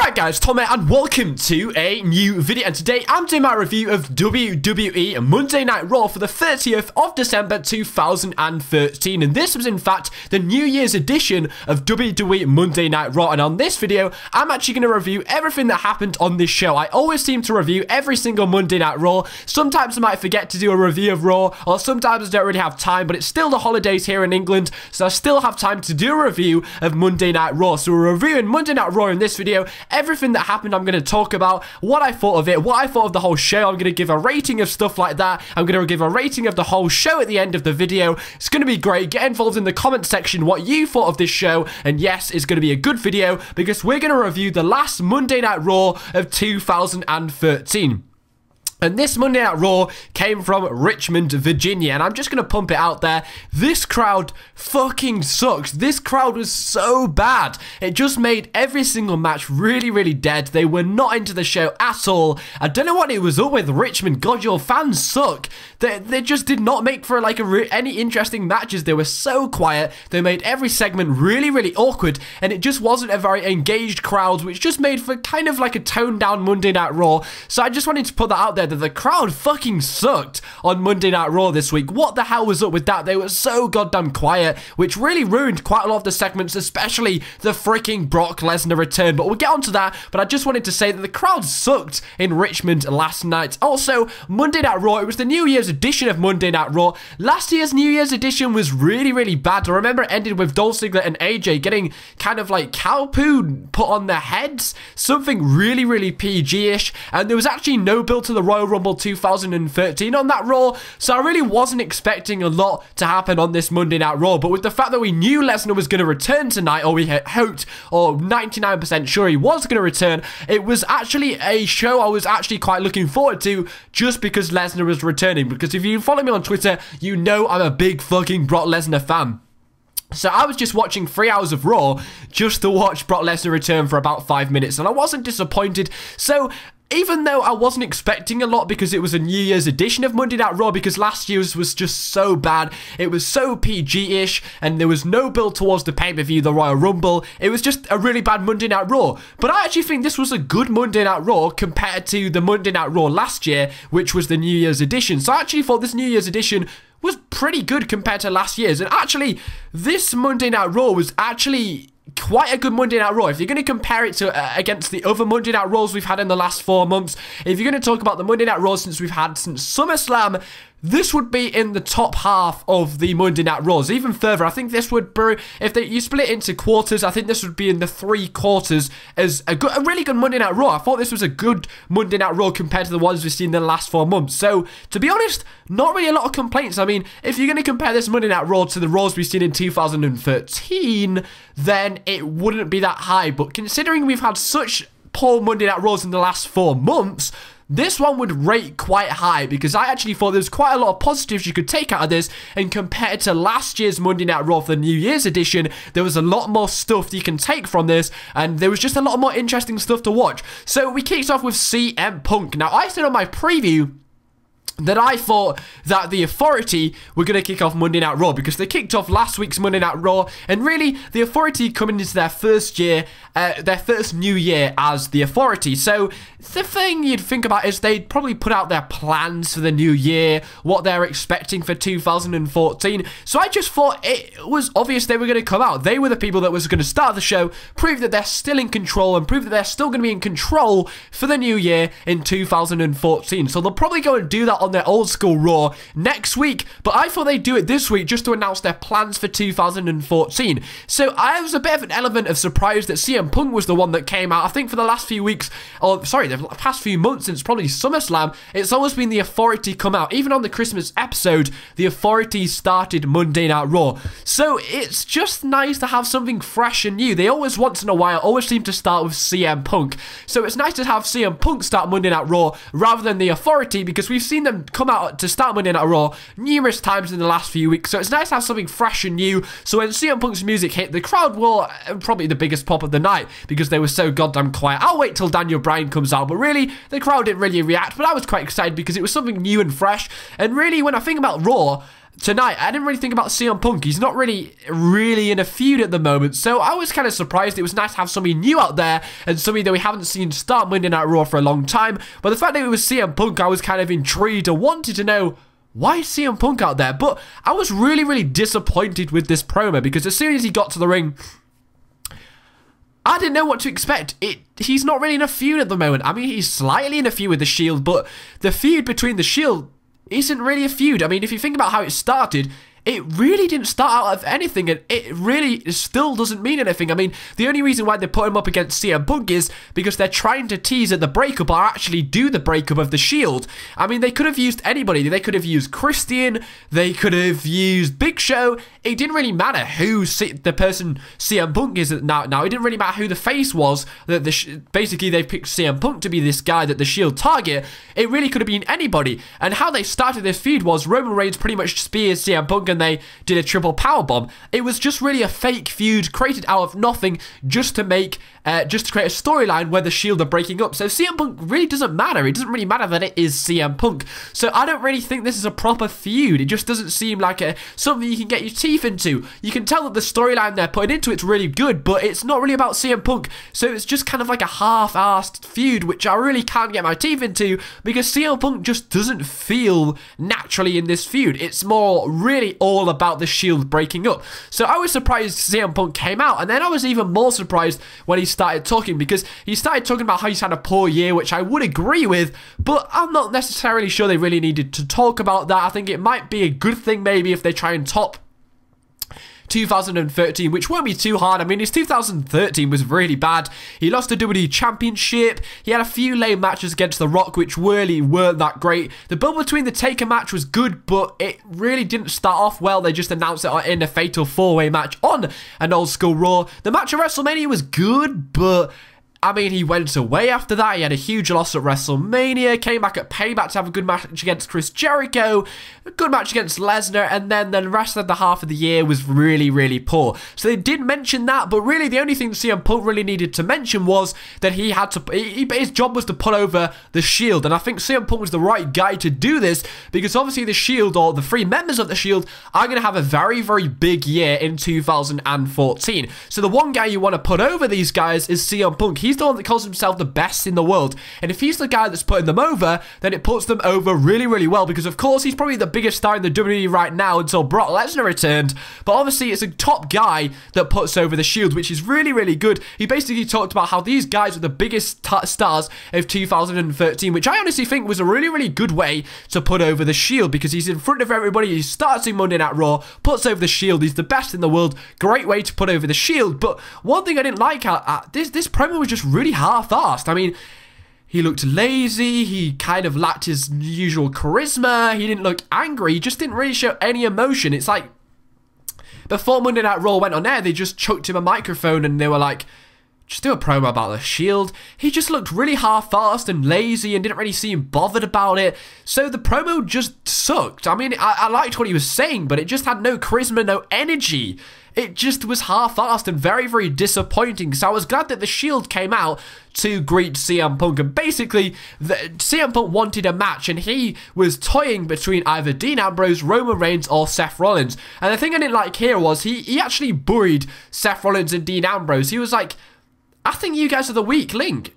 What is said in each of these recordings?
Alright guys, Tom here and welcome to a new video, and today I'm doing my review of WWE Monday Night Raw for the 30th of December 2013, and this was in fact the New Year's edition of WWE Monday Night Raw. And on this video I'm actually going to review everything that happened on this show. I always seem to review every single Monday Night Raw. Sometimes I might forget to do a review of Raw, or sometimes I don't really have time, but it's still the holidays here in England, so I still have time to do a review of Monday Night Raw. So we're reviewing Monday Night Raw in this video. Everything that happened I'm going to talk about, what I thought of it, what I thought of the whole show. I'm going to give a rating of stuff like that. I'm going to give a rating of the whole show at the end of the video. It's going to be great. Get involved in the comment section what you thought of this show, and yes, it's going to be a good video because we're going to review the last Monday Night Raw of 2013. And this Monday Night Raw came from Richmond, Virginia, and I'm just going to pump it out there. This crowd fucking sucks. This crowd was so bad. It just made every single match really, really dead. They were not into the show at all. I don't know what it was up with Richmond. God, your fans suck. They just did not make for like any interesting matches. They were so quiet. They made every segment really, really awkward, and it just wasn't a very engaged crowd, which just made for kind of like a toned down Monday Night Raw. So I just wanted to put that out there, that the crowd fucking sucked on Monday Night Raw this week. What the hell was up with that? They were so goddamn quiet, which really ruined quite a lot of the segments, especially the freaking Brock Lesnar return. But we'll get onto that. But I just wanted to say that the crowd sucked in Richmond last night. Also, Monday Night Raw, it was the New Year's edition of Monday Night Raw. Last year's New Year's edition was really, really bad. I remember it ended with Dolph Ziggler and AJ getting kind of like cow poo put on their heads. Something really, really PG-ish. And there was actually no build to the Royal Rumble 2013 on that Raw, so I really wasn't expecting a lot to happen on this Monday Night Raw. But with the fact that we knew Lesnar was going to return tonight, or we had hoped, or 99% sure he was going to return, it was actually a show I was actually quite looking forward to, just because Lesnar was returning. Because if you follow me on Twitter, you know I'm a big fucking Brock Lesnar fan. So I was just watching 3 hours of Raw just to watch Brock Lesnar return for about 5 minutes, and I wasn't disappointed. So even though I wasn't expecting a lot, because it was a New Year's edition of Monday Night Raw, because last year's was just so bad, it was so PG-ish, and there was no build towards the pay-per-view, the Royal Rumble, it was just a really bad Monday Night Raw. But I actually think this was a good Monday Night Raw compared to the Monday Night Raw last year, which was the New Year's edition. So I actually thought this New Year's edition was pretty good compared to last year's, and actually, this Monday Night Raw was actually quite a good Monday Night Raw. If you're going to compare it to against the other Monday Night Raws we've had in the last 4 months, if you're going to talk about the Monday Night Raws since SummerSlam, this would be in the top half of the Monday Night Raws. Even further, I think this would be, if you split it into quarters, I think this would be in the 3 quarters as a really good Monday Night Raw. I thought this was a good Monday Night Raw compared to the ones we've seen in the last 4 months. So, to be honest, not really a lot of complaints. I mean, if you're going to compare this Monday Night Raw to the Raws we've seen in 2013, then it wouldn't be that high. But considering we've had such poor Monday Night Raws in the last 4 months, this one would rate quite high, because I actually thought there's quite a lot of positives you could take out of this, and compared to last year's Monday Night Raw for the New Year's edition, there was a lot more stuff you can take from this, and there was just a lot more interesting stuff to watch. So we kicked off with CM Punk. Now, I said on my preview that I thought that the Authority were going to kick off Monday Night Raw, because they kicked off last week's Monday Night Raw, and really, the Authority coming into their first year, their first new year as the Authority. So, the thing you'd think about is they'd probably put out their plans for the new year, what they're expecting for 2014. So I just thought it was obvious they were going to come out. They were the people that was going to start the show, prove that they're still in control, and prove that they're still going to be in control for the new year in 2014. So they'll probably go and do that on their old school Raw next week, but I thought they'd do it this week just to announce their plans for 2014. So I was a bit of an element of surprise that CM Punk was the one that came out. I think for the last few weeks, or sorry, the past few months since probably SummerSlam, it's always been the Authority come out. Even on the Christmas episode, the Authority started Monday Night Raw. So it's just nice to have something fresh and new. They always, once in a while, always seem to start with CM Punk. So it's nice to have CM Punk start Monday Night Raw rather than the Authority, because we've seen them come out to start Monday Night Raw numerous times in the last few weeks. So it's nice to have something fresh and new. So when CM Punk's music hit, the crowd were probably the biggest pop of the night, because they were so goddamn quiet. I'll wait till Daniel Bryan comes out, but really, the crowd didn't really react. But I was quite excited because it was something new and fresh. And really, when I think about Raw, tonight, I didn't really think about CM Punk. He's not really in a feud at the moment, so I was kind of surprised. It was nice to have somebody new out there and somebody that we haven't seen start Monday Night Raw for a long time. But the fact that it was CM Punk, I was kind of intrigued and wanted to know, why is CM Punk out there? But I was really disappointed with this promo, because as soon as he got to the ring, I didn't know what to expect. He's not really in a feud at the moment. I mean, he's slightly in a feud with the Shield, but the feud between the Shield isn't really a feud. I mean, if you think about how it started, it really didn't start out of anything, and it really still doesn't mean anything. I mean, the only reason why they put him up against CM Punk is because they're trying to tease that the breakup or actually do the breakup of the Shield. I mean, they could have used anybody. They could have used Christian. They could have used Big Show. It didn't really matter who the person CM Punk is now. It didn't really matter who the face was. Basically, they picked CM Punk to be this guy that the Shield target. It really could have been anybody. And how they started this feud was Roman Reigns pretty much speared CM Punk, and they did a triple powerbomb. It was just really a fake feud created out of nothing, just to create a storyline where the Shield are breaking up. So CM Punk really doesn't matter. It doesn't really matter that it is CM Punk. So I don't really think this is a proper feud. It just doesn't seem like something you can get your teeth into. You can tell that the storyline they're putting into it's really good, but it's not really about CM Punk. So it's just kind of like a half-assed feud, which I really can't get my teeth into, because CM Punk just doesn't feel naturally in this feud. It's more really all about the Shield breaking up. So I was surprised CM Punk came out, and then I was even more surprised when he started talking, because he started talking about how he's had a poor year, which I would agree with, but I'm not necessarily sure they really needed to talk about that. I think it might be a good thing maybe if they try and top 2013, which won't be too hard. I mean, his 2013 was really bad. He lost the WWE Championship. He had a few lame matches against The Rock, which really weren't that great. The build between the Taker match was good, but it really didn't start off well. They just announced it in a fatal four-way match on an old school Raw. The match at WrestleMania was good, but I mean, he went away after that. He had a huge loss at WrestleMania, came back at Payback to have a good match against Chris Jericho, a good match against Lesnar, and then the rest of the half of the year was really poor. So they did mention that, but really the only thing CM Punk really needed to mention was that he had to, his job was to put over the Shield, and I think CM Punk was the right guy to do this, because obviously the Shield, or the three members of the Shield, are going to have a very big year in 2014. So the one guy you want to put over these guys is CM Punk. He's the one that calls himself the best in the world, and if he's the guy that's putting them over, then it puts them over really well, because of course he's probably the biggest star in the WWE right now until Brock Lesnar returned, but obviously it's a top guy that puts over the Shield, which is really good. He basically talked about how these guys are the biggest stars of 2013, which I honestly think was a really good way to put over the Shield, because he's in front of everybody, he starts in Monday Night Raw, puts over the Shield, he's the best in the world, great way to put over the Shield. But one thing I didn't like, this promo was just really half-assed. I mean, he looked lazy, he kind of lacked his usual charisma, he didn't look angry, he just didn't really show any emotion. It's like, before Monday Night Raw went on air, they just chucked him a microphone and they were like, just do a promo about the Shield. He just looked really half-assed and lazy and didn't really seem bothered about it. So the promo just sucked. I mean, I liked what he was saying, but it just had no charisma, no energy. It just was half-assed and very disappointing. So I was glad that the Shield came out to greet CM Punk. And basically, CM Punk wanted a match, and he was toying between either Dean Ambrose, Roman Reigns, or Seth Rollins. And the thing I didn't like here was he actually buried Seth Rollins and Dean Ambrose. He was like, I think you guys are the weak link.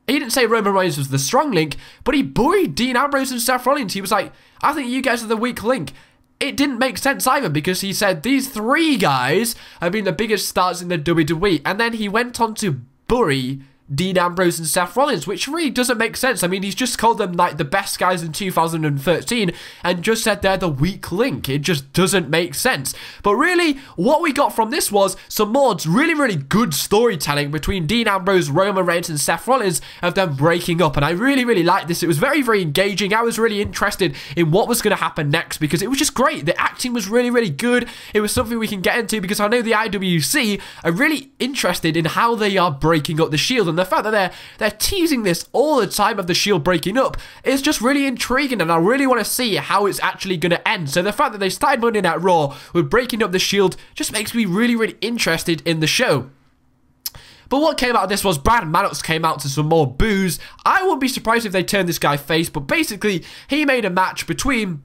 He didn't say Roman Reigns was the strong link, but he buried Dean Ambrose and Seth Rollins. He was like, I think you guys are the weak link. It didn't make sense either, because he said these three guys have been the biggest stars in the WWE, and then he went on to bury Dean Ambrose and Seth Rollins, which really doesn't make sense. I mean, he's just called them like the best guys in 2013 and just said they're the weak link. It just doesn't make sense. But really, what we got from this was some more really good storytelling between Dean Ambrose, Roman Reigns, and Seth Rollins of them breaking up, and I really liked this. It was very engaging. I was really interested in what was going to happen next, because it was just great. The acting was really good. It was something we can get into, because I know the IWC are really interested in how they are breaking up the Shield, and the fact that they're teasing this all the time of the Shield breaking up is just really intriguing, and I really want to see how it's actually going to end. So the fact that they started Monday Night Raw with breaking up the Shield just makes me really interested in the show. But what came out of this was Brad Maddox came out to some more boos. I wouldn't be surprised if they turned this guy face, but basically he made a match between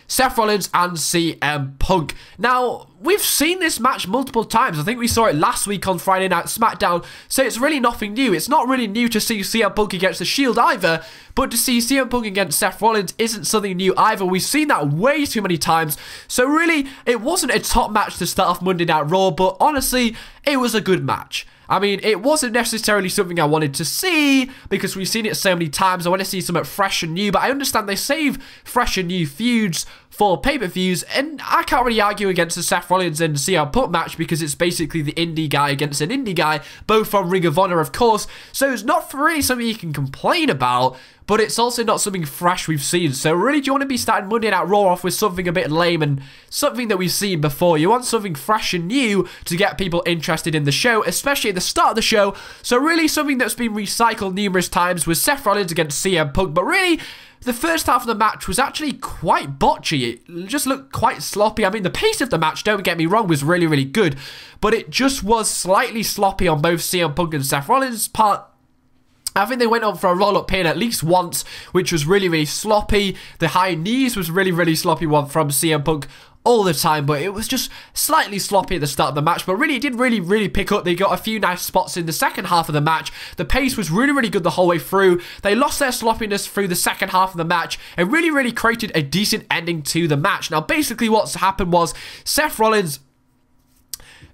Seth Rollins and CM Punk. Now, we've seen this match multiple times. I think we saw it last week on Friday Night SmackDown, so it's really nothing new. It's not really new to see CM Punk against the Shield either, but to see CM Punk against Seth Rollins isn't something new either. We've seen that way too many times, so really, it wasn't a top match to start off Monday Night Raw, but honestly, it was a good match. I mean, it wasn't necessarily something I wanted to see because we've seen it so many times. I want to see something fresh and new, but I understand they save fresh and new feuds for pay-per-views, and I can't really argue against the Seth Rollins and CM Punk match because it's basically the indie guy against an indie guy, both from Ring of Honor, of course, so it's not really something you can complain about, but it's also not something fresh we've seen. So really, do you want to be starting Monday Night Raw off with something a bit lame and something that we've seen before? You want something fresh and new to get people interested in the show, especially at the start of the show. So really, something that's been recycled numerous times was Seth Rollins against CM Punk, but really, the first half of the match was actually quite botchy. It just looked quite sloppy. I mean, the pace of the match, don't get me wrong, was really, really good, but it just was slightly sloppy on both CM Punk and Seth Rollins' part. I think they went on for a roll-up pin at least once, which was really, really sloppy. The high knees was really, really sloppy one from CM Punk all the time, but it was just slightly sloppy at the start of the match, but really, it did really pick up. They got a few nice spots in the second half of the match. The pace was really, really good the whole way through. They lost their sloppiness through the second half of the match and really, really created a decent ending to the match. Now, basically what's happened was Seth Rollins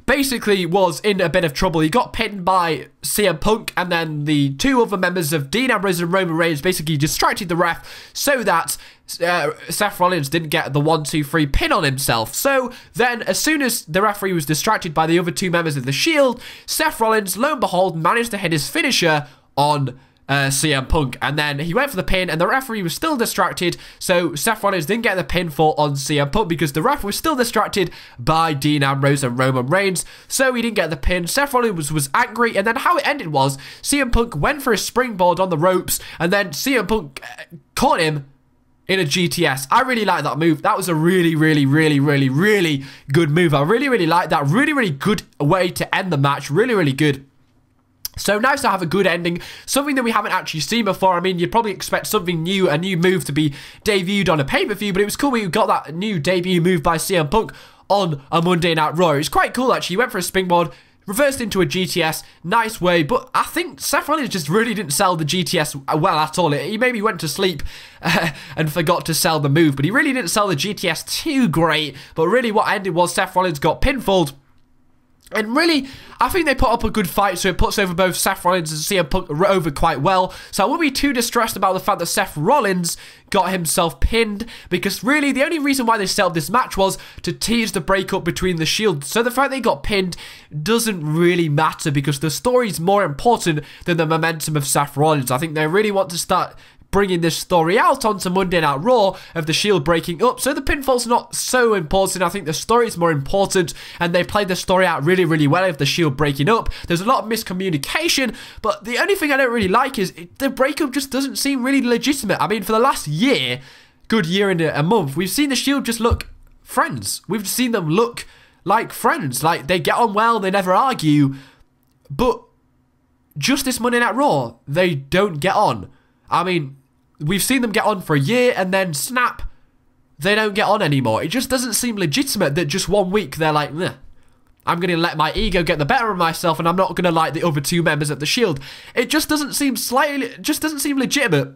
basically was in a bit of trouble. He got pinned by CM Punk, and then the two other members of Dean Ambrose and Roman Reigns basically distracted the ref so that Seth Rollins didn't get the 1-2-3 pin on himself. So then, as soon as the referee was distracted by the other two members of the Shield, Seth Rollins, lo and behold, managed to hit his finisher on CM Punk, and then he went for the pin, and the referee was still distracted, so Seth Rollins didn't get the pinfall on CM Punk because the ref was still distracted by Dean Ambrose and Roman Reigns, so he didn't get the pin. Seth Rollins was angry, and then how it ended was CM Punk went for a springboard on the ropes, and then CM Punk caught him in a GTS. I really like that move. That was a really good move. I really like that. Really good way to end the match. Really good. So nice to have a good ending, something that we haven't actually seen before. I mean, you'd probably expect something new, a new move to be debuted on a pay-per-view, but it was cool we got that new debut move by CM Punk on a Monday Night Raw. It was quite cool, actually. He went for a springboard, reversed into a GTS, nice way, but I think Seth Rollins just really didn't sell the GTS well at all. He maybe went to sleep and forgot to sell the move, but he really didn't sell the GTS too great, but really what ended was Seth Rollins got pinfalled. And really, I think they put up a good fight, so it puts over both Seth Rollins and CM Punk over quite well. So I wouldn't be too distressed about the fact that Seth Rollins got himself pinned, because really, the only reason why they settled this match was to tease the breakup between the Shield. So the fact they got pinned doesn't really matter, because the story's more important than the momentum of Seth Rollins. I think they really want to start bringing this story out onto Monday Night Raw of the Shield breaking up. So the pinfall's not so important. I think the story's more important, and they played the story out really well of the Shield breaking up. There's a lot of miscommunication, but the only thing I don't really like is the breakup just doesn't seem really legitimate. I mean, for the last year, good year and a month, we've seen the Shield just look friends. We've seen them look like friends. Like, they get on well, they never argue, but just this Monday Night Raw, they don't get on. I mean, we've seen them get on for a year, and then snap, they don't get on anymore. It just doesn't seem legitimate that just 1 week they're like, nah, I'm going to let my ego get the better of myself, and I'm not going to like the other two members of the Shield. It just doesn't seem legitimate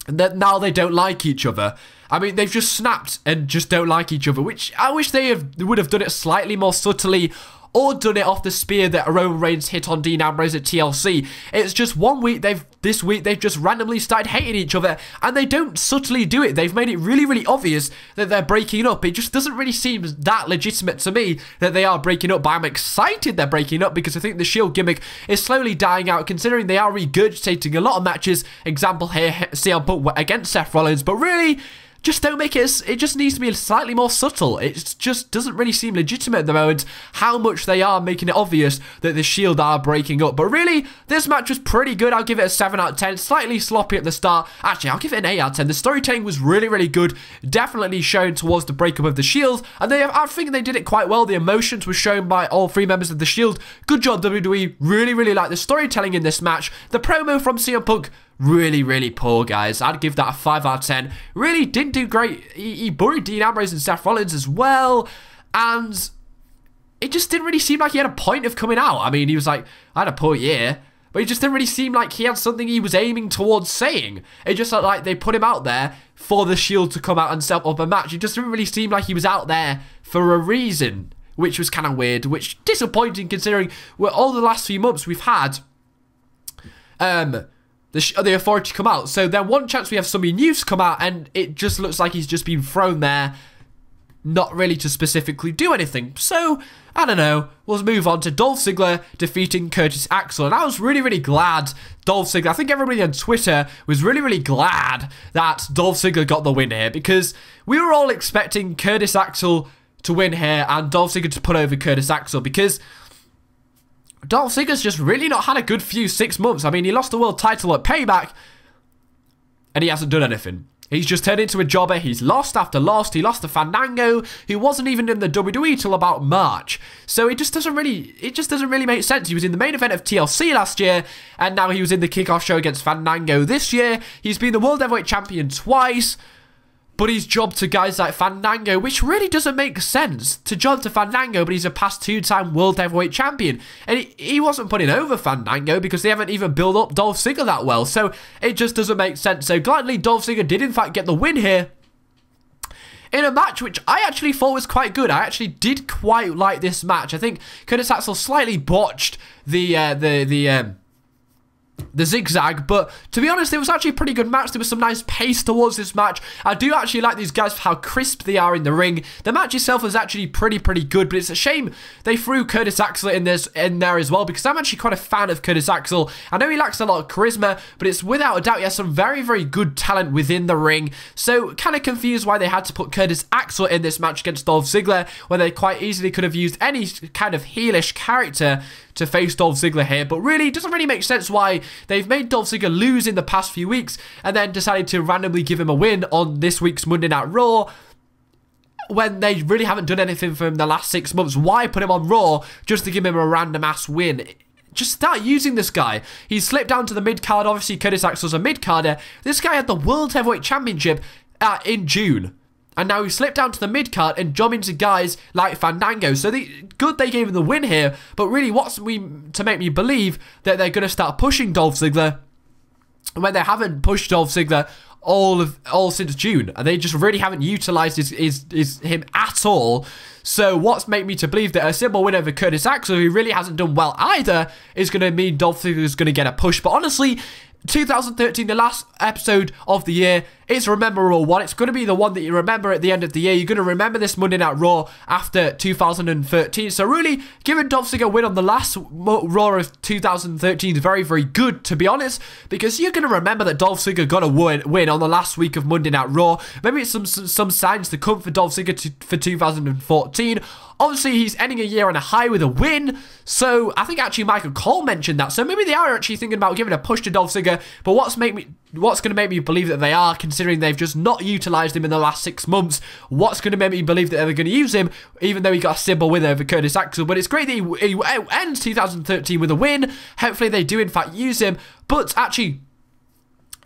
that now they don't like each other. I mean, they've just snapped and just don't like each other, which I wish they would have done it slightly more subtly, or done it off the spear that Roman Reigns hit on Dean Ambrose at TLC. It's just 1 week, this week they've just randomly started hating each other, and they don't subtly do it. They've made it really obvious that they're breaking up. It just doesn't really seem that legitimate to me that they are breaking up, but I'm excited they're breaking up, because I think the Shield gimmick is slowly dying out, considering they are regurgitating a lot of matches. Example here, CM Punk against Seth Rollins, but really, just don't make it just needs to be slightly more subtle. It just doesn't really seem legitimate at the moment how much they are making it obvious that the Shield are breaking up. But really, this match was pretty good. I'll give it a 7 out of 10. Slightly sloppy at the start. Actually, I'll give it an 8 out of 10. The storytelling was really good. Definitely shown towards the breakup of the Shield. And I think they did it quite well. The emotions were shown by all three members of the Shield. Good job, WWE. Really like the storytelling in this match. The promo from CM Punk, Really, really poor, guys. I'd give that a 5 out of 10. Really didn't do great. He buried Dean Ambrose and Seth Rollins as well. And it just didn't really seem like he had a point of coming out. I mean, he was like, I had a poor year. But it just didn't really seem like he had something he was aiming towards saying. It just felt like they put him out there for the Shield to come out and set up a match. It just didn't really seem like he was out there for a reason, which was kind of weird, which disappointing considering all the last few months we've had the Authority come out. So then one chance we have somebody new to come out and it just looks like he's just been thrown there, not really to specifically do anything. So, I don't know. We'll move on to Dolph Ziggler defeating Curtis Axel. And I was really, really glad Dolph Ziggler, I think everybody on Twitter was really, really glad that Dolph Ziggler got the win here, because we were all expecting Curtis Axel to win here and Dolph Ziggler to put over Curtis Axel, because Dolph Ziggler's just really not had a good few 6 months. I mean, he lost the world title at Payback and he hasn't done anything. He's just turned into a jobber. He's lost after lost. He lost to Fandango, who wasn't even in the WWE till about March. So it just doesn't really make sense. He was in the main event of TLC last year, and now he was in the kickoff show against Fandango this year. He's been the World Heavyweight Champion twice, but he's jobbed to guys like Fandango, which really doesn't make sense to job to Fandango, but he's a past 2-time World Heavyweight Champion. And he wasn't putting over Fandango because they haven't even built up Dolph Ziggler that well. So it just doesn't make sense. So gladly, Dolph Ziggler did in fact get the win here in a match which I actually thought was quite good. I actually did quite like this match. I think Curtis Axel slightly botched the zigzag, but to be honest, it was actually a pretty good match. There was some nice pace towards this match. I do actually like these guys for how crisp they are in the ring. The match itself was actually pretty good, but it's a shame they threw Curtis Axel in there as well, because I'm actually quite a fan of Curtis Axel. I know he lacks a lot of charisma, but it's without a doubt he has some very good talent within the ring. So kind of confused why they had to put Curtis Axel in this match against Dolph Ziggler, when they quite easily could have used any kind of heelish character to face Dolph Ziggler here. But really, it doesn't really make sense why they've made Dolph Ziggler lose in the past few weeks and then decided to randomly give him a win on this week's Monday Night Raw when they really haven't done anything for him the last 6 months. Why put him on Raw just to give him a random ass win? Just start using this guy. He's slipped down to the mid-card. Obviously, Curtis Axel's a mid-carder. This guy had the World Heavyweight Championship in June. And now he slipped down to the mid-card and job into guys like Fandango. So good they gave him the win here. But really, what's to make me believe that they're going to start pushing Dolph Ziggler when they haven't pushed Dolph Ziggler all since June? And they just really haven't utilized him at all. So what's made me to believe that a simple win over Curtis Axel, who really hasn't done well either, is going to mean Dolph Ziggler is going to get a push. But honestly, 2013, the last episode of the year, it's a memorable one. It's going to be the one that you remember at the end of the year. You're going to remember this Monday Night Raw after 2013. So really, giving Dolph Ziggler a win on the last Raw of 2013 is very good, to be honest, because you're going to remember that Dolph Ziggler got a win on the last week of Monday Night Raw. Maybe it's some signs to come for Dolph Ziggler for 2014. Obviously, he's ending a year on a high with a win, so I think actually Michael Cole mentioned that. So maybe they are actually thinking about giving a push to Dolph Ziggler, but what's going to make me believe that they are, considering they've just not utilized him in the last 6 months? What's going to make me believe that they're going to use him, even though he got a simple win over Curtis Axel? But it's great that he ends 2013 with a win. Hopefully they do in fact use him, but actually,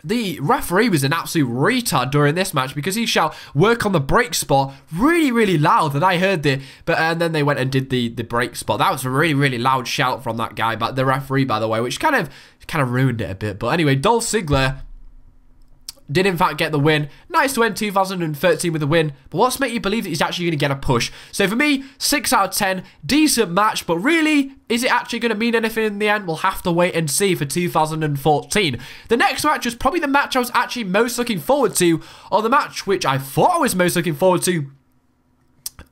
the referee was an absolute retard during this match, because he shall work on the break spot really loud, and I heard it, and then they went and did the break spot. That was a really loud shout from that guy, but the referee, by the way, which kind of ruined it a bit. But anyway, Dolph Ziggler did in fact get the win. Nice to end 2013 with a win, but what's make you believe that he's actually going to get a push? So for me, 6 out of 10, decent match, but really, is it actually going to mean anything in the end? We'll have to wait and see for 2014. The next match was probably the match I was actually most looking forward to, or the match which I thought I was most looking forward to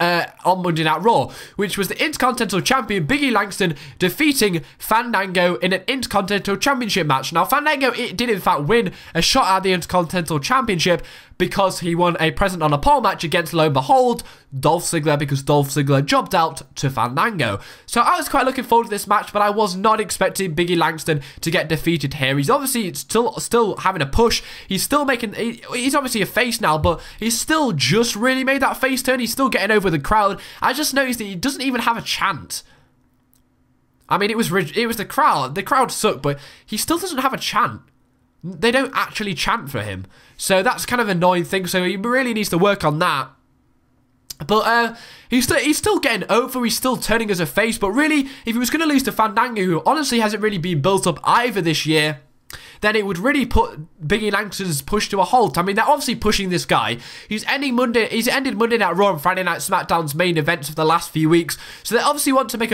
on Monday Night Raw, which was the Intercontinental Champion Big E Langston defeating Fandango in an Intercontinental Championship match. Now, Fandango did in fact win a shot at the Intercontinental Championship because he won a present on a pole match against, lo and behold, Dolph Ziggler, because Dolph Ziggler jobbed out to Fandango. So I was quite looking forward to this match, but I was not expecting Big E Langston to get defeated here. He's obviously still having a push. He's still making, he's obviously a face now, but he's still just really made that face turn. He's still getting over the crowd. I just noticed that he doesn't even have a chant. I mean, it was the crowd. The crowd sucked, but he still doesn't have a chant. they don't actually chant for him. So that's kind of an annoying thing. So he really needs to work on that. But he's still getting over. He's still turning as a face. But really, if he was going to lose to Fandango, who honestly hasn't really been built up either this year, then it would really put Biggie Langston's push to a halt. I mean, they're obviously pushing this guy. He's ended Monday Night Raw and Friday Night SmackDown's main events of the last few weeks. So they obviously want to make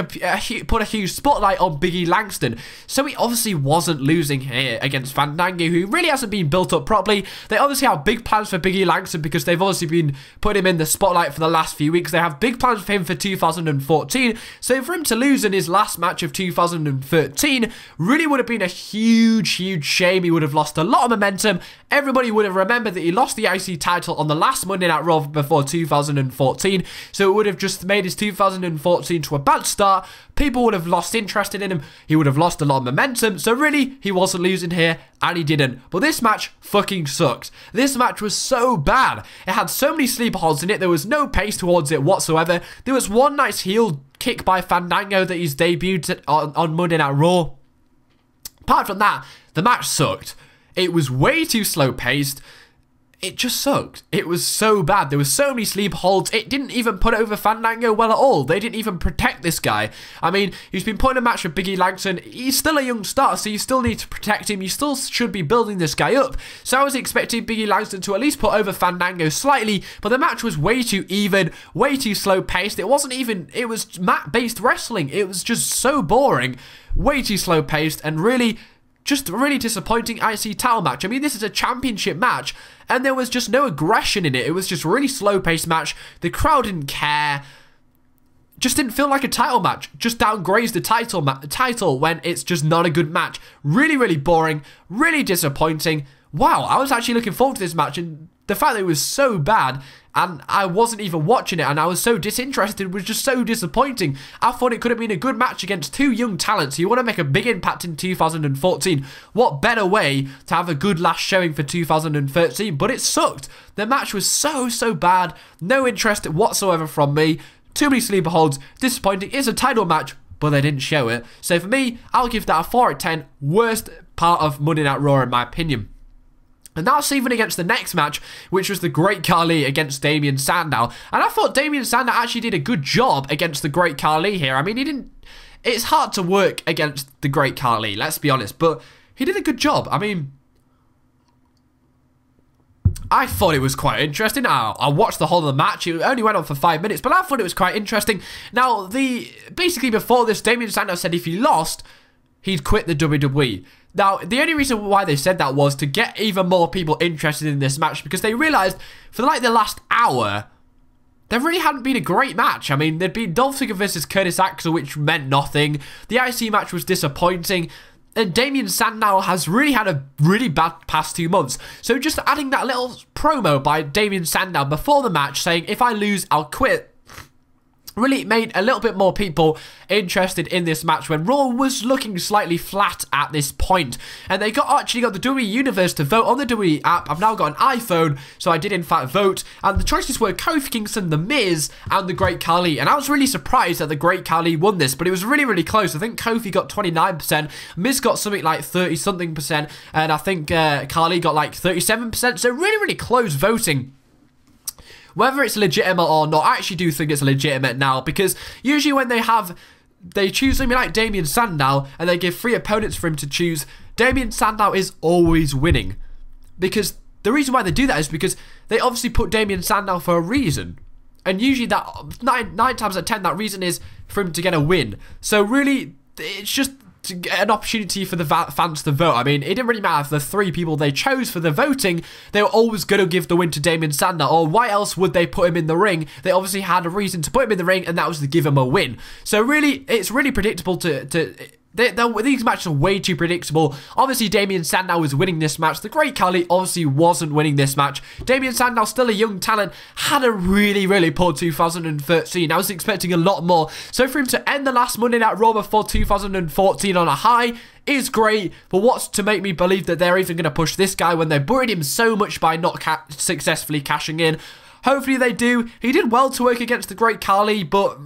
put a huge spotlight on Biggie Langston. So he obviously wasn't losing here against Fandango, who really hasn't been built up properly. They obviously have big plans for Biggie Langston because they've obviously been putting him in the spotlight for the last few weeks. They have big plans for him for 2014. So for him to lose in his last match of 2013 really would have been a huge shame. He would have lost a lot of momentum. Everybody would have remembered that he lost the IC title on the last Monday Night Raw before 2014, so it would have just made his 2014 to a bad start. People would have lost interest in him. He would have lost a lot of momentum, so really, he wasn't losing here, and he didn't. But this match fucking sucked. This match was so bad. It had so many sleeper holds in it. There was no pace towards it whatsoever. There was one nice heel kick by Fandango that he's debuted on Monday Night Raw. Apart from that, the match sucked. It was way too slow paced. It just sucked. It was so bad. There was so many sleeper holds. It didn't even put over Fandango well at all. They didn't even protect this guy. I mean, he's been put in a match with Biggie Langston. He's still a young star, so you still need to protect him. You still should be building this guy up. So I was expecting Biggie Langston to at least put over Fandango slightly, but the match was way too even, way too slow paced. It wasn't even, it was mat-based wrestling. It was just so boring, way too slow paced, and really just a really disappointing IC title match. I mean, this is a championship match, and there was just no aggression in it. It was just a really slow-paced match. The crowd didn't care. Just didn't feel like a title match. Just downgrades the title when it's just not a good match. Really boring. Really disappointing. Wow, I was actually looking forward to this match, and the fact that it was so bad and I wasn't even watching it and I was so disinterested was just so disappointing. I thought it could have been a good match against two young talents. You want to make a big impact in 2014. What better way to have a good last showing for 2013? But it sucked. The match was so bad. No interest whatsoever from me. Too many sleeper holds. Disappointing. It's a title match, but they didn't show it. So for me, I'll give that a 4 out of 10. Worst part of Monday Night Raw in my opinion. And that's even against the next match, which was the Great Khali against Damien Sandow. And I thought Damien Sandow actually did a good job against the Great Khali here. I mean, he didn't... It's hard to work against the Great Khali, let's be honest. But he did a good job. I mean, I thought it was quite interesting. I watched the whole of the match. It only went on for 5 minutes, but I thought it was quite interesting. Now, basically before this, Damien Sandow said if he lost, he'd quit the WWE. Now, the only reason why they said that was to get even more people interested in this match, because they realised for like the last hour, there really hadn't been a great match. I mean, there'd been Dolph Ziggler versus Curtis Axel, which meant nothing. The IC match was disappointing. And Damien Sandow has really had a really bad past 2 months. So just adding that little promo by Damien Sandow before the match saying, if I lose, I'll quit, really made a little bit more people interested in this match when Raw was looking slightly flat at this point. And they actually got the WWE Universe to vote on the WWE app. I've now got an iPhone, so I did in fact vote. And the choices were Kofi Kingston, The Miz, and the Great Khali. And I was really surprised that the Great Khali won this, but it was really close. I think Kofi got 29%, Miz got something like 30-something%, and I think Khali got like 37%. So really close voting. Whether it's legitimate or not, I actually do think it's legitimate now, because usually when they choose something like Damien Sandow and they give 3 opponents for him to choose, Damien Sandow is always winning. Because the reason why they do that is because they obviously put Damien Sandow for a reason. And usually that 9 times out of 10, that reason is for him to get a win. So really, it's just to get an opportunity for the fans to vote. I mean, it didn't really matter if the 3 people they chose for the voting, they were always going to give the win to Damien Sandow, or why else would they put him in the ring? They obviously had a reason to put him in the ring, and that was to give him a win. So really, it's really predictable these matches are way too predictable. Obviously, Damien Sandow was winning this match. The Great Khali obviously wasn't winning this match. Damien Sandow, still a young talent, had a really poor 2013. I was expecting a lot more. So for him to end the last Monday Night Raw before 2014 on a high is great. But what's to make me believe that they're even going to push this guy when they buried him so much by not successfully cashing in? Hopefully they do. He did well to work against the Great Khali, but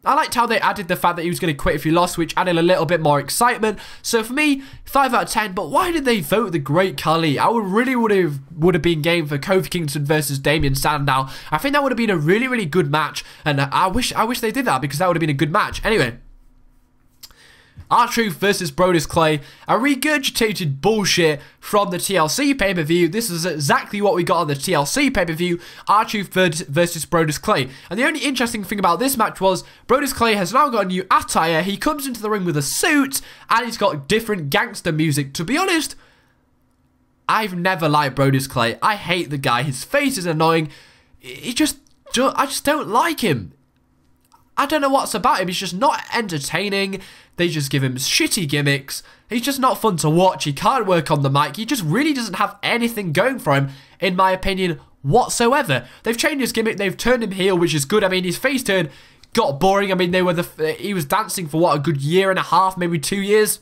I liked how they added the fact that he was going to quit if he lost, which added a little bit more excitement. So for me, 5 out of 10. But why did they vote the Great Khali? I would have been game for Kofi Kingston versus Damien Sandow. I think that would have been a really, really good match, and I wish they did that, because that would have been a good match. Anyway, R-Truth versus Brodus Clay, a regurgitated bullshit from the TLC pay-per-view. This is exactly what we got on the TLC pay-per-view, R-Truth versus Brodus Clay. And the only interesting thing about this match was Brodus Clay has now got a new attire. He comes into the ring with a suit, and he's got different gangster music. To be honest, I've never liked Brodus Clay. I hate the guy. His face is annoying. I just don't like him. I don't know what's about him. He's just not entertaining. They just give him shitty gimmicks. He's just not fun to watch. He can't work on the mic. He just really doesn't have anything going for him, in my opinion, whatsoever. They've changed his gimmick. They've turned him heel, which is good. I mean, his face turn got boring. I mean, he was dancing for, what, a good year and a half, maybe 2 years.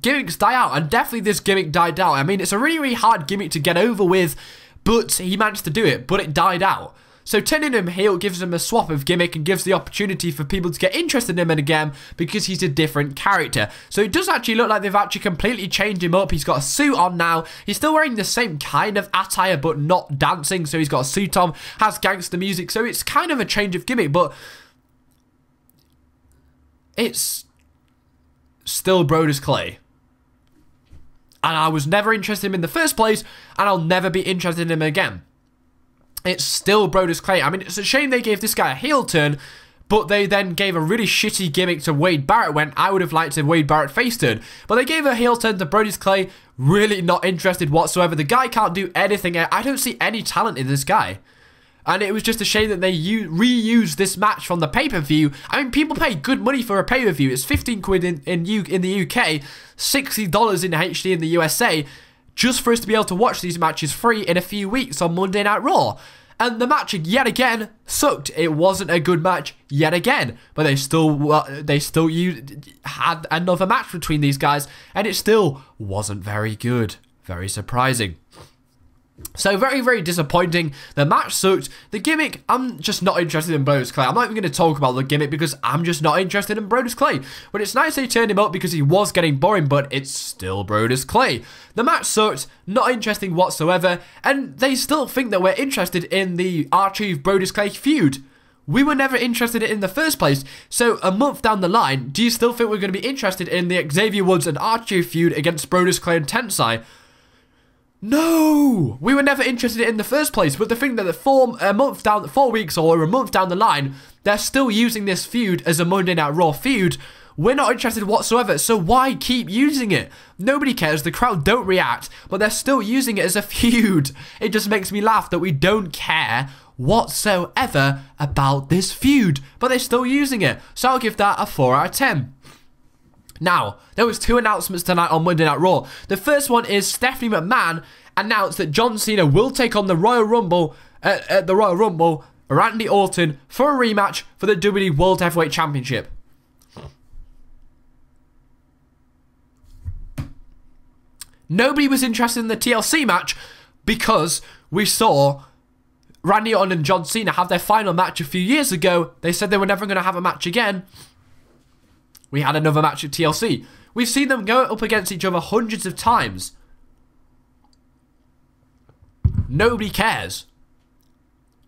Gimmicks die out, and definitely this gimmick died out. I mean, it's a really, really hard gimmick to get over with, but he managed to do it, but it died out. So turning him heel gives him a swap of gimmick and gives the opportunity for people to get interested in him again, because he's a different character. So it does actually look like they've actually completely changed him up. He's got a suit on now. He's still wearing the same kind of attire, but not dancing. So he's got a suit on, has gangster music. So it's kind of a change of gimmick, but it's still Brodus Clay. And I was never interested in him in the first place, and I'll never be interested in him again. It's still Brodus Clay. I mean, it's a shame they gave this guy a heel turn, but they then gave a really shitty gimmick to Wade Barrett when I would have liked a Wade Barrett face turn. But they gave a heel turn to Brodus Clay. Really not interested whatsoever. The guy can't do anything. I don't see any talent in this guy. And it was just a shame that they reused this match from the pay-per-view. I mean, people pay good money for a pay-per-view. It's 15 quid in the UK, $60 in HD in the USA, just for us to be able to watch these matches free in a few weeks on Monday Night Raw. And the match, yet again, sucked. It wasn't a good match, yet again. But they still had another match between these guys, and it still wasn't very good. Very surprising. So very, very disappointing. The match sucked. The gimmick, I'm just not interested in Brodus Clay. I'm not even going to talk about the gimmick because I'm just not interested in Brodus Clay. But it's nice they turned him up because he was getting boring, but it's still Brodus Clay. The match sucked, not interesting whatsoever, and they still think that we're interested in the R-Truth Brodus Clay feud. We were never interested in it in the first place. So a month down the line, do you still think we're going to be interested in the Xavier Woods and R-Truth feud against Brodus Clay and Tensai? No, we were never interested in it in the first place. But the thing that 4 weeks or a month down the line, they're still using this feud as a Monday Night Raw feud. We're not interested whatsoever, so why keep using it? Nobody cares, the crowd don't react, but they're still using it as a feud. It just makes me laugh that we don't care whatsoever about this feud, but they're still using it. So I'll give that a 4 out of 10. Now, there was 2 announcements tonight on Monday Night Raw. The first one is Stephanie McMahon announced that John Cena will take on the Royal Rumble, Randy Orton, for a rematch for the WWE World Heavyweight Championship. Nobody was interested in the TLC match because we saw Randy Orton and John Cena have their final match a few years ago. They said they were never going to have a match again. We had another match at TLC. We've seen them go up against each other hundreds of times. Nobody cares.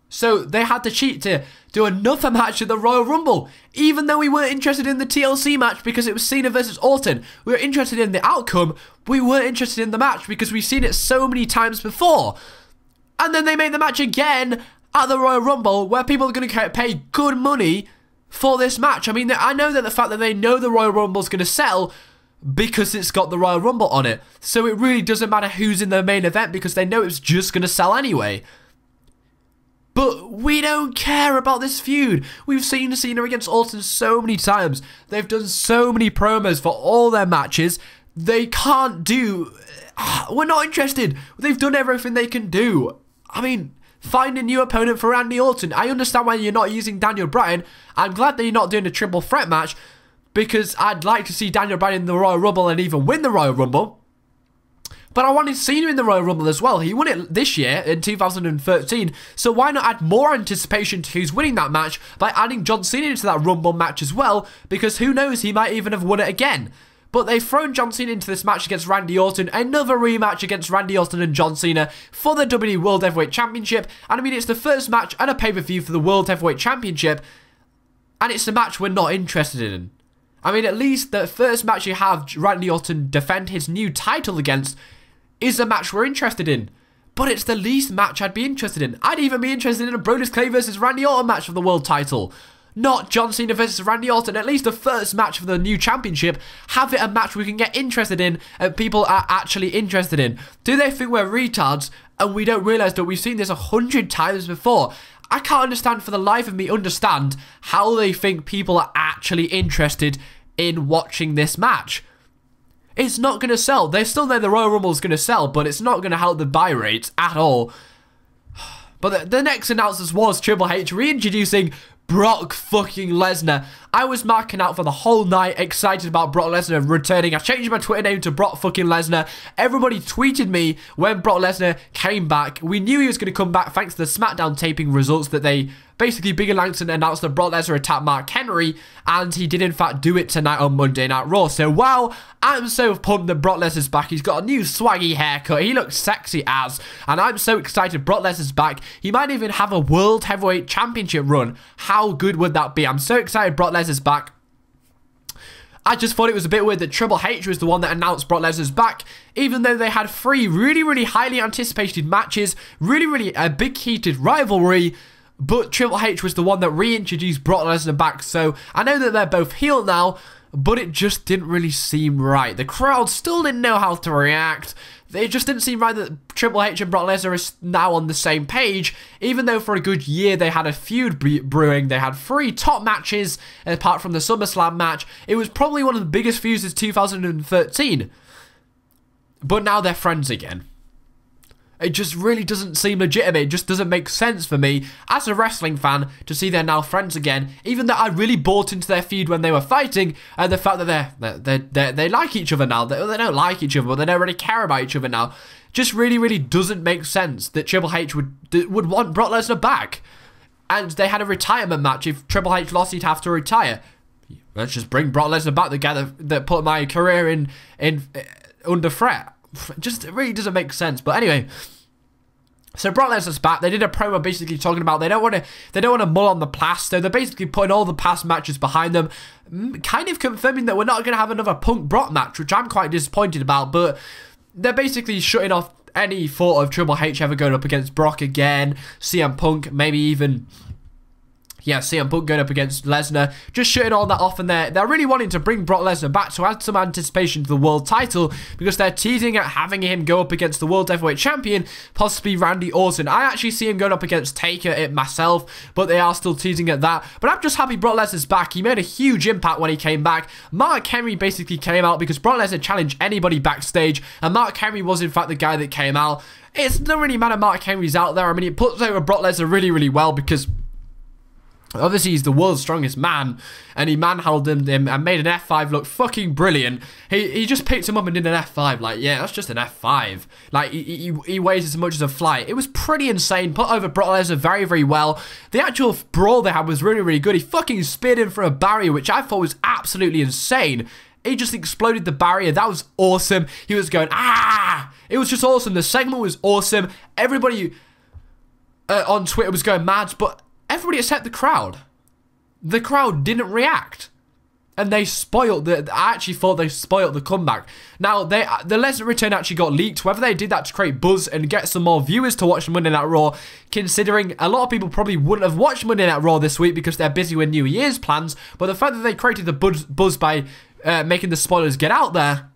So they had to cheat to do another match at the Royal Rumble. Even though we weren't interested in the TLC match because it was Cena versus Orton. We were interested in the outcome. We weren't interested in the match because we've seen it so many times before. And then they made the match again at the Royal Rumble where people are going to pay good money for this match. I mean, I know that the fact that they know the Royal Rumble is going to sell because it's got the Royal Rumble on it. So it really doesn't matter who's in the main event because they know it's just going to sell anyway. But we don't care about this feud. We've seen Cena against Orton so many times. They've done so many promos for all their matches. They can't do... We're not interested. They've done everything they can do. I mean... Find a new opponent for Randy Orton. I understand why you're not using Daniel Bryan. I'm glad that you're not doing a triple threat match because I'd like to see Daniel Bryan in the Royal Rumble and even win the Royal Rumble. But I wanted Cena in the Royal Rumble as well. He won it this year in 2013. So why not add more anticipation to who's winning that match by adding John Cena into that Rumble match as well? Because who knows, he might even have won it again. But they've thrown John Cena into this match against Randy Orton. Another rematch against Randy Orton and John Cena for the WWE World Heavyweight Championship. And I mean, it's the first match and a pay-per-view for the World Heavyweight Championship. And it's a match we're not interested in. I mean, at least the first match you have Randy Orton defend his new title against is a match we're interested in. But it's the least match I'd be interested in. I'd even be interested in a Brodus Clay versus Randy Orton match for the world title. Not John Cena versus Randy Orton. At least the first match for the new championship, have it a match we can get interested in and people are actually interested in. Do they think we're retards and we don't realise that we've seen this 100 times before? I can't understand for the life of me how they think people are actually interested in watching this match. It's not going to sell. They still know the Royal Rumble is going to sell, but it's not going to help the buy rates at all. But the next announcement was Triple H reintroducing Brock fucking Lesnar. I was marking out for the whole night, excited about Brock Lesnar returning. I changed my Twitter name to Brock fucking Lesnar. Everybody tweeted me when Brock Lesnar came back. We knew he was going to come back thanks to the SmackDown taping results that they... Basically, Big Langston announced that Brock Lesnar attacked Mark Henry, and he did in fact do it tonight on Monday Night Raw. So, wow, I'm so pumped that Brock Lesnar's back. He's got a new swaggy haircut. He looks sexy as, and I'm so excited Brock Lesnar's back. He might even have a World Heavyweight Championship run. How good would that be? I'm so excited Brock Lesnar's back. I just thought it was a bit weird that Triple H was the one that announced Brock Lesnar's back, even though they had 3 really highly anticipated matches, really a big heated rivalry. But Triple H was the one that reintroduced Brock Lesnar back, so I know that they're both heel now, but it just didn't really seem right. The crowd still didn't know how to react. It just didn't seem right that Triple H and Brock Lesnar are now on the same page, even though for a good year they had a feud brewing. They had 3 top matches, apart from the SummerSlam match. It was probably one of the biggest feuds of 2013. But now they're friends again. It just really doesn't seem legitimate. It just doesn't make sense for me as a wrestling fan to see they're now friends again. Even though I really bought into their feud when they were fighting, and the fact that they like each other now. They don't like each other, but they don't really care about each other now. Just really doesn't make sense that Triple H would want Brock Lesnar back. And they had a retirement match. If Triple H lost, he'd have to retire. Let's just bring Brock Lesnar back, the guy that put my career in under threat. Just, it really doesn't make sense. But anyway, so Brock Lesnar's back. They did a promo basically talking about they don't want to mull on the past. So they're basically putting all the past matches behind them, kind of confirming that we're not going to have another Punk Brock match, which I'm quite disappointed about. But they're basically shutting off any thought of Triple H ever going up against Brock again. CM Punk, maybe even... Yeah, CM Punk going up against Lesnar, just shutting all that off, and they're really wanting to bring Brock Lesnar back to add some anticipation to the world title, because they're teasing at having him go up against the World Heavyweight Champion, possibly Randy Orton. I actually see him going up against Taker myself, but they are still teasing at that. But I'm just happy Brock Lesnar's back. He made a huge impact when he came back. Mark Henry basically came out because Brock Lesnar challenged anybody backstage, and Mark Henry was in fact the guy that came out. It doesn't really matter Mark Henry's out there. I mean, it puts over Brock Lesnar really well, because... obviously, he's the world's strongest man, and he manhandled him and made an F5 look fucking brilliant. He just picked him up and did an F5. Like, yeah, that's just an F5. Like, he weighs as much as a fly. It was pretty insane. Put over Brock Lesnar very well. The actual brawl they had was really good. He fucking speared him for a barrier, which I thought was absolutely insane. He just exploded the barrier. That was awesome. He was going, ah! It was just awesome. The segment was awesome. Everybody on Twitter was going mad, but... everybody except the crowd. The crowd didn't react. And they spoiled I actually thought they spoiled the comeback. Now, the Lesnar return actually got leaked. Whether they did that to create buzz and get some more viewers to watch Monday Night Raw, considering a lot of people probably wouldn't have watched Monday Night Raw this week because they're busy with New Year's plans. But the fact that they created the buzz by making the spoilers get out there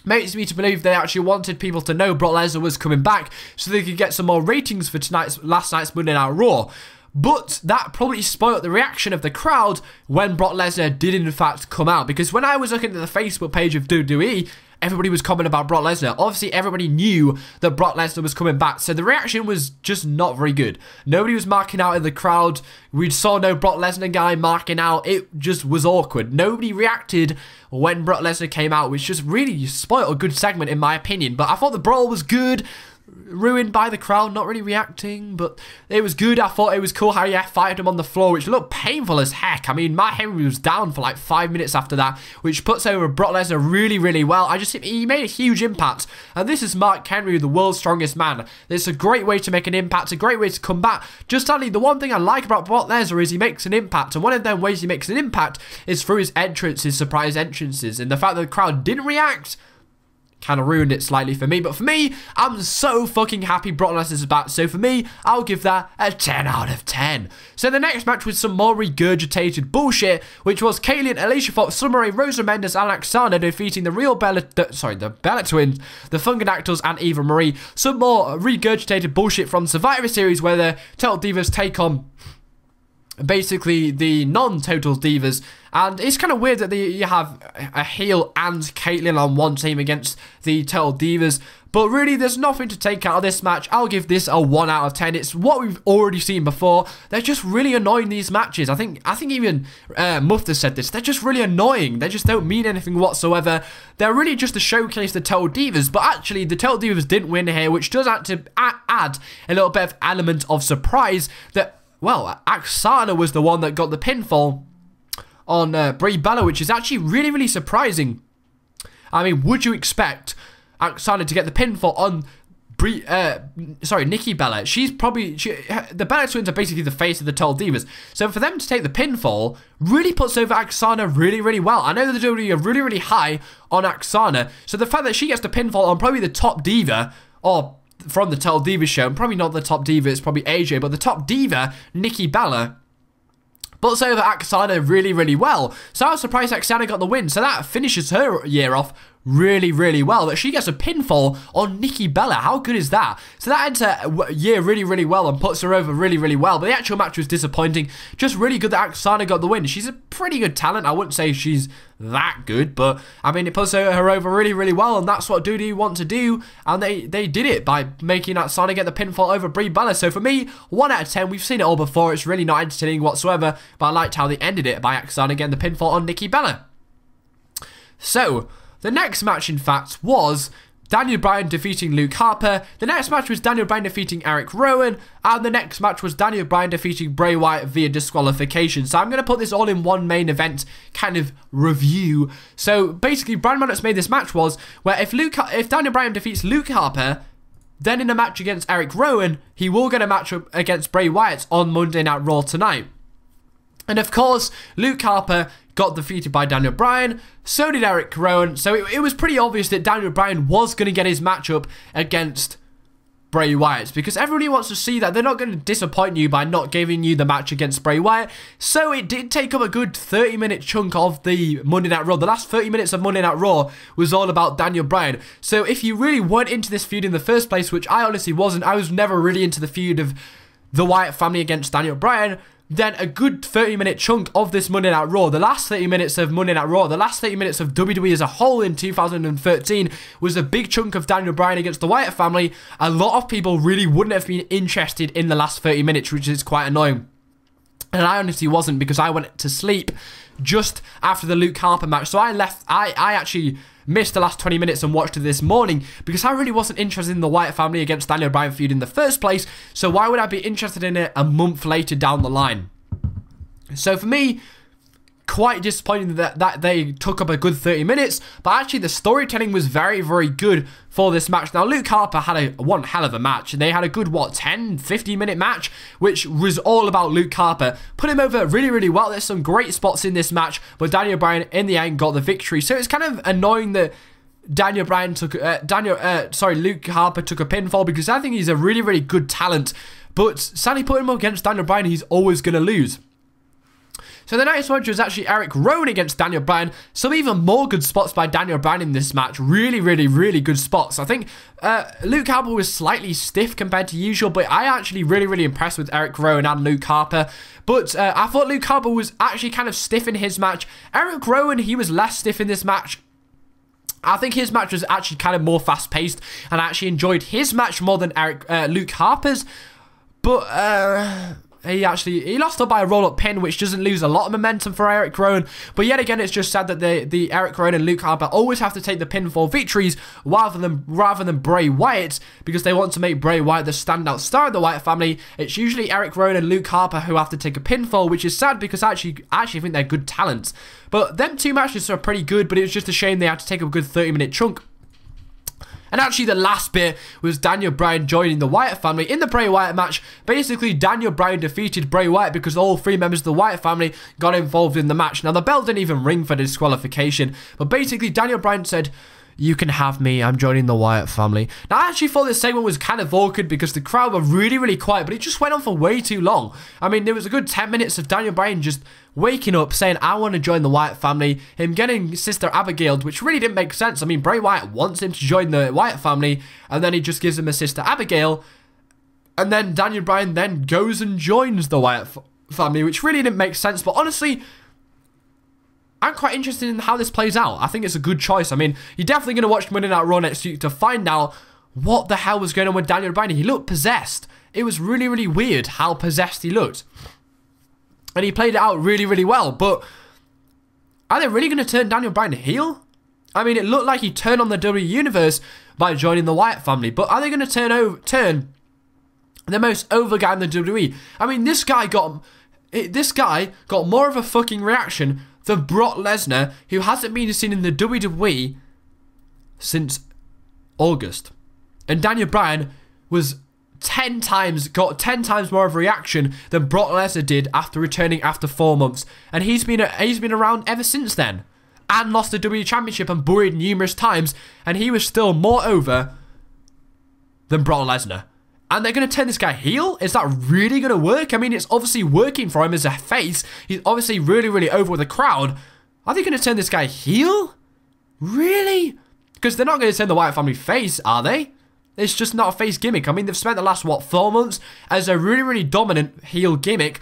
makes me to believe they actually wanted people to know Brock Lesnar was coming back so they could get some more ratings for last night's Monday Night Raw. But that probably spoiled the reaction of the crowd when Brock Lesnar did in fact come out. Because when I was looking at the Facebook page of WWE, everybody was commenting about Brock Lesnar. Obviously, everybody knew that Brock Lesnar was coming back, so the reaction was just not very good. Nobody was marking out in the crowd. We saw no Brock Lesnar guy marking out. It just was awkward. Nobody reacted when Brock Lesnar came out, which just really spoiled a good segment in my opinion. But I thought the brawl was good. Ruined by the crowd not really reacting, but it was good. I thought it was cool how he F5'd him on the floor, which looked painful as heck. I mean, Mark Henry was down for like 5 minutes after that, which puts over Brock Lesnar really, really well. I just think he made a huge impact, and this is Mark Henry, the world's strongest man. It's a great way to make an impact, a great way to come back. Just only the one thing I like about Brock Lesnar is he makes an impact, and one of them ways he makes an impact is through his entrance, his surprise entrances, and the fact that the crowd didn't react kind of ruined it slightly for me. But for me, I'm so fucking happy Brock Lesnar's back. So for me, I'll give that a 10 out of 10. So the next match was some more regurgitated bullshit, which was Kaylee, Alicia Fox, Summer Rae, Rosa Mendes, and Alexander defeating the Bella Twins, the Funkadactyls, and Eva Marie. Some more regurgitated bullshit from Survivor Series where the Total Divas take on basically the non-Total Divas, and it's kind of weird that you have a heel and Caitlyn on one team against the Total Divas, but really there's nothing to take out of this match. I'll give this a 1 out of 10. It's what we've already seen before. They're just really annoying, these matches. I think even Mufta said this. They're just really annoying. They just don't mean anything whatsoever. They're really just to showcase the Total Divas, but actually the Total Divas didn't win here, which does add a little bit of element of surprise that, well, Aksana was the one that got the pinfall on Brie Bella, which is actually really, really surprising. I mean, would you expect Aksana to get the pinfall on Nikki Bella? She's probably, the Bella Twins are basically the face of the Total Divas. So for them to take the pinfall really puts over Aksana really, really well. I know that the WWE are really, really high on Aksana. So the fact that she gets the pinfall on probably the top diva, or from the Total Divas show, and probably not the top diva, it's probably AJ, but the top diva, Nikki Bella, puts over Aksana really, really well. So I was surprised Aksana got the win. So that finishes her year off really, really well. That she gets a pinfall on Nikki Bella. How good is that? So that ends her year really, really well and puts her over really, really well. But the actual match was disappointing. Just really good that Aksana got the win. She's a pretty good talent. I wouldn't say she's that good, but I mean, it puts her over really, really well, and that's what WWE want to do, and they did it by making Aksana get the pinfall over Brie Bella. So for me, 1 out of 10. We've seen it all before. It's really not entertaining whatsoever, but I liked how they ended it by Aksana getting the pinfall on Nikki Bella. So the next match, in fact, was Daniel Bryan defeating Luke Harper. The next match was Daniel Bryan defeating Eric Rowan. And the next match was Daniel Bryan defeating Bray Wyatt via disqualification. So I'm going to put this all in one main event kind of review. So basically, Bryan Maddox made this match was where if Daniel Bryan defeats Luke Harper, then in a match against Eric Rowan, he will get a match up against Bray Wyatt on Monday Night Raw tonight. And of course, Luke Harper got defeated by Daniel Bryan, so did Eric Rowan, so it was pretty obvious that Daniel Bryan was going to get his matchup against Bray Wyatt, because everybody wants to see that. They're not going to disappoint you by not giving you the match against Bray Wyatt. So it did take up a good 30-minute chunk of the Monday Night Raw. The last 30 minutes of Monday Night Raw was all about Daniel Bryan. So if you really weren't into this feud in the first place, which I honestly wasn't, I was never really into the feud of the Wyatt family against Daniel Bryan, then a good 30-minute chunk of this Monday Night Raw, the last 30 minutes of Monday Night Raw, the last 30 minutes of WWE as a whole in 2013 was a big chunk of Daniel Bryan against the Wyatt family. A lot of people really wouldn't have been interested in the last 30 minutes, which is quite annoying. And I honestly wasn't, because I went to sleep just after the Luke Harper match. So I actually missed the last 20 minutes and watched it this morning because I really wasn't interested in the Wyatt family against Daniel Bryan feud in the first place. So why would I be interested in it a month later down the line? So for me, quite disappointing that they took up a good 30 minutes, but actually the storytelling was very, very good for this match. Now, Luke Harper had one hell of a match, and they had a good, 10-15 minute match, which was all about Luke Harper. Put him over really, really well. There's some great spots in this match, but Daniel Bryan, in the end, got the victory. So it's kind of annoying that Luke Harper took a pinfall, because I think he's a really, really good talent, but sadly putting him up against Daniel Bryan, he's always going to lose. So the next match was actually Eric Rowan against Daniel Bryan. Some even more good spots by Daniel Bryan in this match. Really, really, really good spots. I think Luke Harper was slightly stiff compared to usual, but I actually really, really impressed with Eric Rowan and Luke Harper. But I thought Luke Harper was actually kind of stiff in his match. Eric Rowan, he was less stiff in this match. I think his match was actually kind of more fast-paced, and I actually enjoyed his match more than Luke Harper's. But he lost up by a roll-up pin, which doesn't lose a lot of momentum for Eric Rowan. But yet again, it's just sad that the Eric Rowan and Luke Harper always have to take the pinfall victories rather than Bray Wyatt, because they want to make Bray Wyatt the standout star of the Wyatt family. It's usually Eric Rowan and Luke Harper who have to take a pinfall, which is sad because I actually think they're good talents. But them two matches are pretty good, but it was just a shame they had to take a good 30-minute chunk. And actually the last bit was Daniel Bryan joining the Wyatt family in the Bray Wyatt match. Basically, Daniel Bryan defeated Bray Wyatt because all three members of the Wyatt family got involved in the match. Now, the bell didn't even ring for disqualification, but basically Daniel Bryan said, "You can have me, I'm joining the Wyatt family." Now, I actually thought this segment was kind of awkward because the crowd were really, really quiet, but it just went on for way too long. I mean, there was a good 10 minutes of Daniel Bryan just waking up, saying, "I want to join the Wyatt family," him getting Sister Abigail, which really didn't make sense. I mean, Bray Wyatt wants him to join the Wyatt family, and then he just gives him a Sister Abigail, and then Daniel Bryan then goes and joins the Wyatt family, which really didn't make sense. But honestly, I'm quite interested in how this plays out. I think it's a good choice. I mean, you're definitely going to watch Monday Night Raw next week to find out what the hell was going on with Daniel Bryan. He looked possessed. It was really, really weird how possessed he looked. And he played it out really, really well. But are they really going to turn Daniel Bryan heel? I mean, it looked like he turned on the WWE Universe by joining the Wyatt family. But are they going to turn the most over guy in the WWE? I mean, this guy got more of a fucking reaction than Brock Lesnar, who hasn't been seen in the WWE since August. And Daniel Bryan was got 10 times more of a reaction than Brock Lesnar did after returning after 4 months. And he's been around ever since then. And lost the WWE Championship and buried numerous times. And he was still more over than Brock Lesnar. And they're going to turn this guy heel? Is that really going to work? I mean, it's obviously working for him as a face. He's obviously really, really over with the crowd. Are they going to turn this guy heel? Really? Because they're not going to turn the Wyatt family face, are they? It's just not a face gimmick. I mean, they've spent the last, 4 months as a really, really dominant heel gimmick.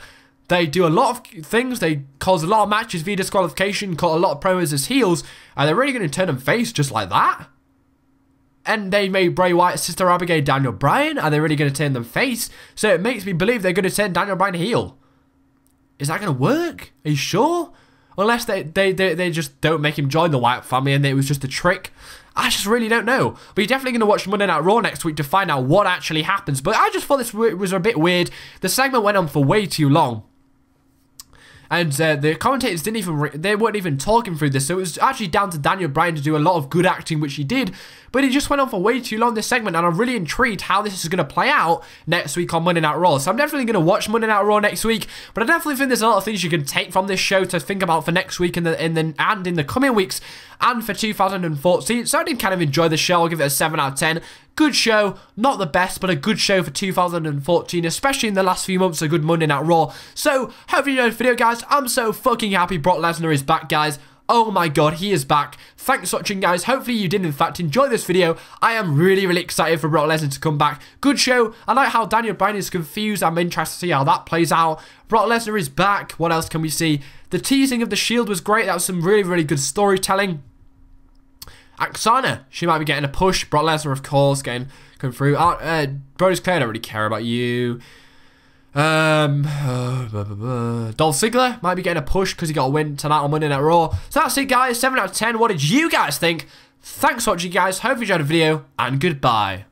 They do a lot of things. They cause a lot of matches via disqualification, cut a lot of promos as heels. Are they really going to turn them face just like that? And they made Bray Wyatt, Sister Abigail, Daniel Bryan. Are they really going to turn them face? So it makes me believe they're going to turn Daniel Bryan heel. Is that going to work? Are you sure? Unless they just don't make him join the Wyatt family and it was just a trick. I just really don't know. But you're definitely going to watch Monday Night Raw next week to find out what actually happens. But I just thought this was a bit weird. The segment went on for way too long. And the commentators they weren't even talking through this. So it was actually down to Daniel Bryan to do a lot of good acting, which he did. But it just went on for way too long, this segment. And I'm really intrigued how this is going to play out next week on Monday Night Raw. So I'm definitely going to watch Monday Night Raw next week. But I definitely think there's a lot of things you can take from this show to think about for next week and in the coming weeks and for 2014. So I did kind of enjoy the show. I'll give it a 7 out of 10. Good show, not the best, but a good show for 2014, especially in the last few months, a good Monday Night Raw. So, hope you enjoyed the video, guys. I'm so fucking happy Brock Lesnar is back, guys. Oh my god, he is back. Thanks for watching, guys. Hopefully you did, in fact, enjoy this video. I am really, really excited for Brock Lesnar to come back. Good show. I like how Daniel Bryan is confused. I'm interested to see how that plays out. Brock Lesnar is back. What else can we see? The teasing of the Shield was great. That was some really, really good storytelling. Oksana, she might be getting a push. Brock Lesnar, of course, come through. Brodus Clay, I don't really care about you. Dolph Ziggler might be getting a push because he got a win tonight on Monday Night Raw. So that's it, guys. 7 out of 10. What did you guys think? Thanks for watching, guys. Hope you enjoyed the video, and goodbye.